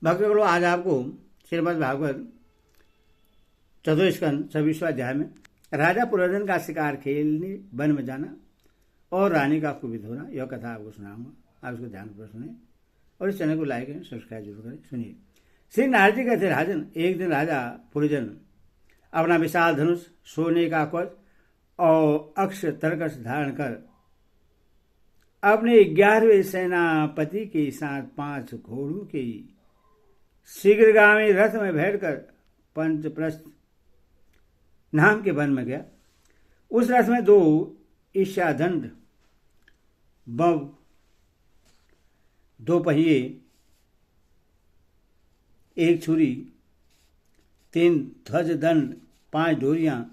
भक्तगणों, आज आपको श्रीमद् भागवत चतुर्स्कंध 26वां अध्याय में राजा पुरंदर का शिकार खेलने वन में जाना और रानी का कुपित होना, यह कथा आपको सुनाऊंगा। आप उसको ध्यानपूर्वक सुने और इस चैनल को लाइक करें, सब्सक्राइब जरूर करें। सुनिए। श्री नारद जी कहते, राजन, एक दिन राजा पुरंदर अपना विशाल धनुष, सोने का कवच और अक्ष तरकस धारण कर अपने 11वें सेनापति के साथ 5 घोड़ों के शीघ्रगामी रथ में बैठकर पंचप्रस्थ नाम के वन में गया। उस रथ में 2 ईशादंड, बव, 2 पहिए, 1 छुरी, 3 ध्वज दंड, 5 डोरियां,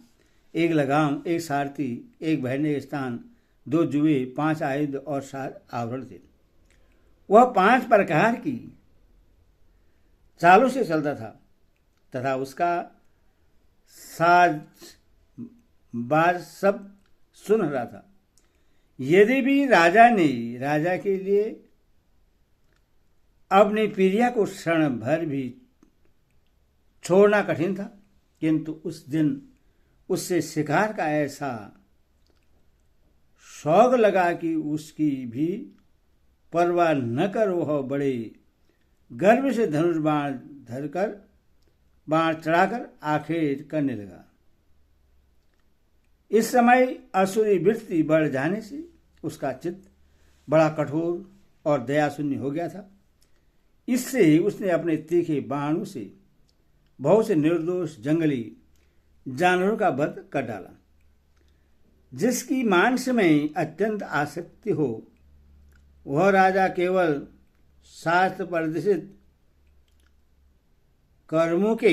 1 लगाम, 1 सारथी, 1 बैठने के स्थान, 2 जुए, 5 आयुध और 7 आवरण थे। वह 5 प्रकार की चालों से चलता था तथा उसका साज बाज सब सुन रहा था। यदि भी राजा ने राजा के लिए अपनी प्रिया को क्षण भर भी छोड़ना कठिन था, किंतु उस दिन उससे शिकार का ऐसा शौक लगा कि उसकी भी परवाह न कर वह बड़े गर्व से धनुष बाण धरकर बाण चढ़ाकर आखेट करने लगा। इस समय असुरी वृत्ति बढ़ जाने से उसका चित्त बड़ा कठोर और दयाशून्य हो गया था। इससे उसने अपने तीखे बाणों से बहुत से निर्दोष जंगली जानवरों का वध कर डाला। जिसकी मांस में अत्यंत आसक्ति हो वह राजा केवल शास्त्र प्रदर्शित कर्मों के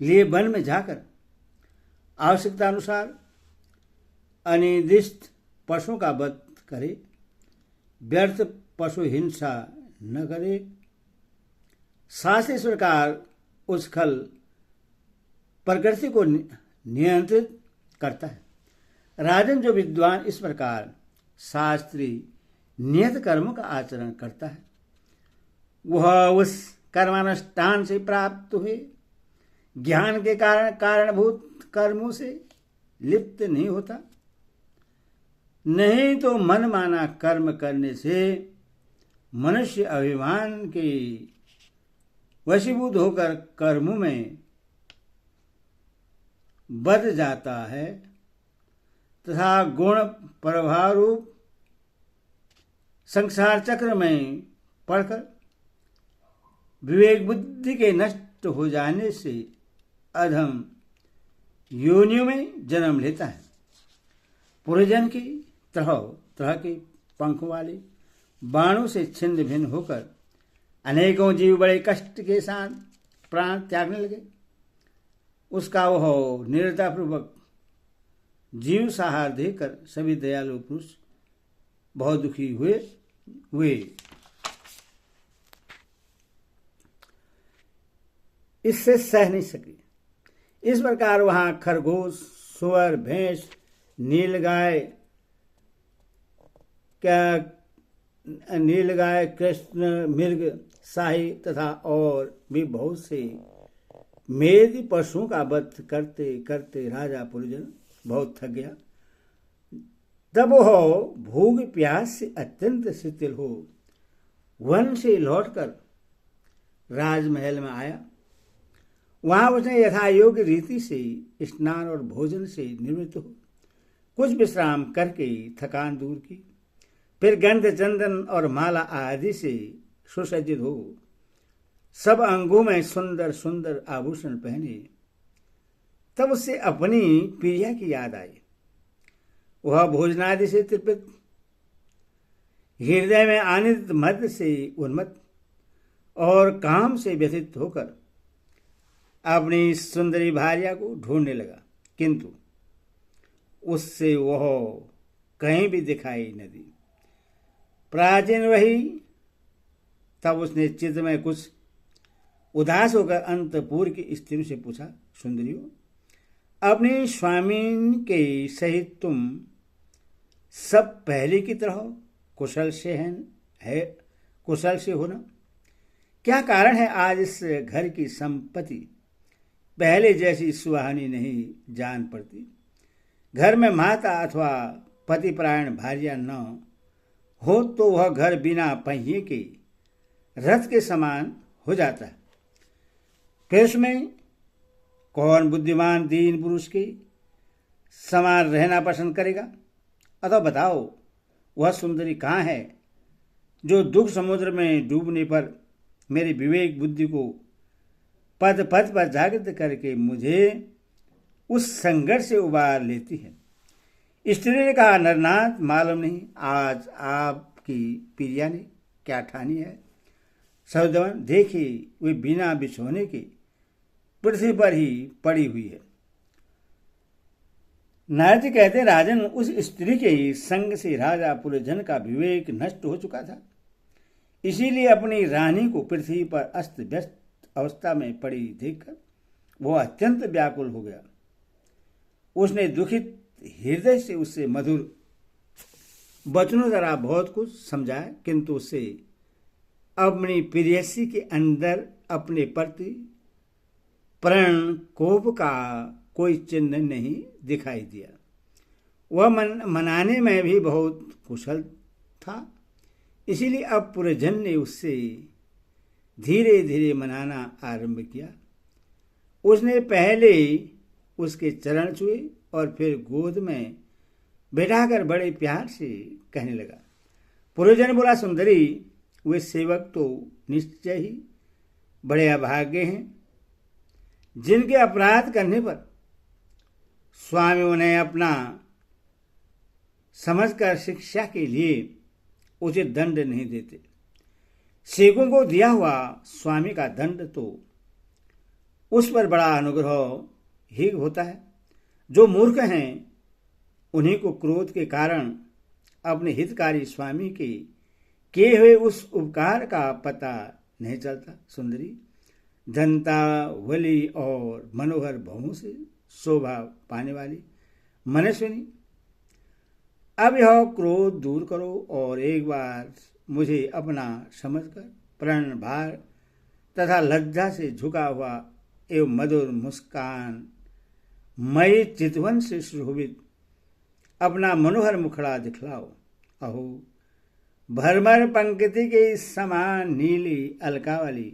लिए वन में जाकर आवश्यकता अनुसार अनिर्दिष्ट पशुओं का वध करे, व्यर्थ पशु हिंसा न करे। शास्त्र इस प्रकार उस खल प्रकृति को नियंत्रित करता है। राजन, जो विद्वान इस प्रकार शास्त्रीय नियत कर्मों का आचरण करता है वह उस कर्मानुष्ठान से प्राप्त हुए ज्ञान के कारणभूत कर्मों से लिप्त नहीं होता। नहीं तो मनमाना कर्म करने से मनुष्य अभिमान के वशीभूत होकर कर्मों में बध जाता है तथा गुण प्रभाव रूप संसार चक्र में पड़कर विवेक बुद्धि के नष्ट हो जाने से अधम योनियों में जन्म लेता है। पुरजन की तरह तरह के पंख वाले बाणों से छिन्न भिन्न होकर अनेकों जीव बड़े कष्ट के साथ प्राण त्यागने लगे। उसका वह निरतापूर्वक जीव सहार देकर सभी दयालु पुरुष बहुत दुखी हुए। इससे सह नहीं सके। इस प्रकार वहां खरगोश, सुअर, भैंस, नीलगाय, कृष्ण मृग, शाही तथा और भी बहुत से मेदी पशुओं का वध करते करते राजा पुरंदर बहुत थक गया। तब वह भूख प्यास से अत्यंत शिथिल हो वन से लौटकर राजमहल में आया। वहां उसने यथायोग्य रीति से स्नान और भोजन से निवृत्त हो कुछ विश्राम करके थकान दूर की। फिर गंध, चंदन और माला आदि से सुसज्जित हो सब अंगों में सुंदर सुंदर आभूषण पहने तब उससे अपनी प्रिया की याद आई। वह भोजनादि से तृप्त, हृदय में आनंद मद से उन्मत्त और काम से व्यथित होकर अपनी सुंदरी भार्या को ढूंढने लगा, किंतु उससे वह कहीं भी दिखाई न दी। प्राचीन वही तब उसने चित्त में कुछ उदास होकर अंतपुर की स्त्रियों से पूछा, सुंदरियों, अपने स्वामी के सहित तुम सब पहले की तरह कुशल से हो ना? क्या कारण है आज इस घर की संपत्ति पहले जैसी सुहानी नहीं जान पड़ती। घर में माता अथवा पतिपरायण भार्या न हो तो वह घर बिना पहिए के रथ के समान हो जाता है। फिर उसमें कौन बुद्धिमान दीन पुरुष के समान रहना पसंद करेगा। अतः बताओ वह सुंदरी कहाँ है जो दुख समुद्र में डूबने पर मेरी विवेक बुद्धि को पद पद पर जागृत करके मुझे उस संघर्ष से उबार लेती है। स्त्री ने कहा, नरनाथ मालूम नहीं आज आपकी प्रिया ने क्या ठानी है। सौदवन देखिए वे बिना बिछोने के पृथ्वी पर ही पड़ी हुई है। नारद जी कहते हैं, राजन उस स्त्री के ही संग से राजा पुरजन का विवेक नष्ट हो चुका था, इसीलिए अपनी रानी को पृथ्वी पर अस्त व्यस्त अवस्था में पड़ी देखकर वह अत्यंत व्याकुल हो गया। उसने दुखित हृदय से उससे मधुर वचनों द्वारा बहुत कुछ समझाया, किंतु उसे अपनी प्रेयसी के अंदर अपने प्रति प्रण कोप का कोई चिन्ह नहीं दिखाई दिया। वह मनाने में भी बहुत कुशल था, इसीलिए अब पुरजन ने उससे धीरे धीरे मनाना आरंभ किया। उसने पहले उसके चरण छुए और फिर गोद में बैठाकर बड़े प्यार से कहने लगा। पुरजन बोला, सुंदरी वे सेवक तो निश्चय ही बड़े अभागे हैं जिनके अपराध करने पर स्वामी उन्हें अपना समझकर शिक्षा के लिए उचित दंड नहीं देते। सेवकों को दिया हुआ स्वामी का दंड तो उस पर बड़ा अनुग्रह ही होता है। जो मूर्ख हैं उन्हीं को क्रोध के कारण अपने हितकारी स्वामी के किए हुए उस उपकार का पता नहीं चलता। सुंदरी धनता वली और मनोहर बहुओं से शोभा पाने वाली मनस्विनी, अब यह क्रोध दूर करो और एक बार मुझे अपना समझकर प्रण भार तथा लज्जा से झुका हुआ एवं मधुर मुस्कान मई चितवन से सुशोभित अपना मनोहर मुखड़ा दिखलाओ। अहो भरमर पंक्ति के समान नीली अलका वाली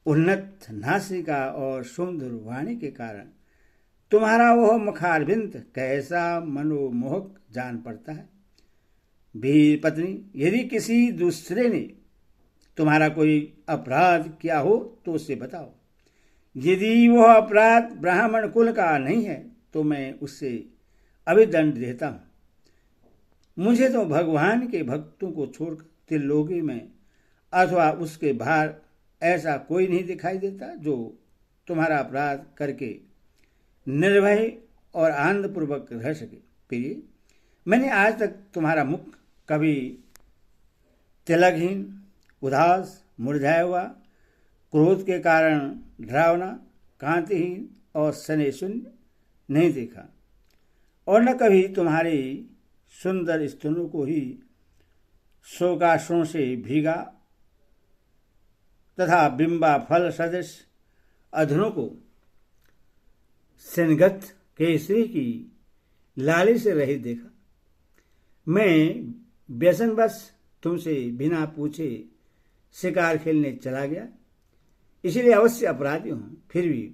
उन्नत नासिका और सुंदर वाणी के कारण तुम्हारा वह मुखारविंद कैसा मनोमोहक जान पड़ता है। वीर पत्नी, यदि किसी दूसरे ने तुम्हारा कोई अपराध किया हो तो उसे बताओ। यदि वह अपराध ब्राह्मण कुल का नहीं है तो मैं उससे अभिदंड देता हूं। मुझे तो भगवान के भक्तों को छोड़कर त्रिलोकी में अथवा उसके बाहर ऐसा कोई नहीं दिखाई देता जो तुम्हारा अपराध करके निर्भय और आनंदपूर्वक रह सके। प्रिय, मैंने आज तक तुम्हारा मुख कभी तिलकहीन, उदास, मुरझाया हुआ, क्रोध के कारण डरावना, कांतिहीन और सने शून्य नहीं देखा, और न कभी तुम्हारे सुंदर स्तनों को ही शोकाश्रों से भीगा तथा बिंबा फल सदृश अधरों को सेनगत केसरी की लाली से रहित देखा। मैं व्यसनवश तुमसे बिना पूछे शिकार खेलने चला गया, इसलिए अवश्य अपराधी हूं। फिर भी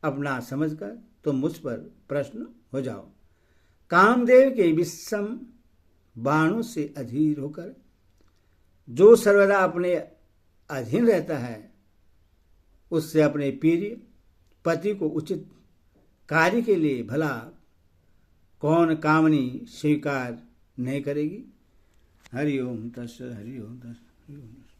अपना समझकर तुम मुझ पर प्रश्न हो जाओ। कामदेव के विषम बाणों से अधीर होकर जो सर्वदा अपने अधीन रहता है, उससे अपने प्रिय पति को उचित कार्य के लिए भला कौन कामनी स्वीकार नहीं करेगी। हरि ओम तस्, हरि ओम तस्।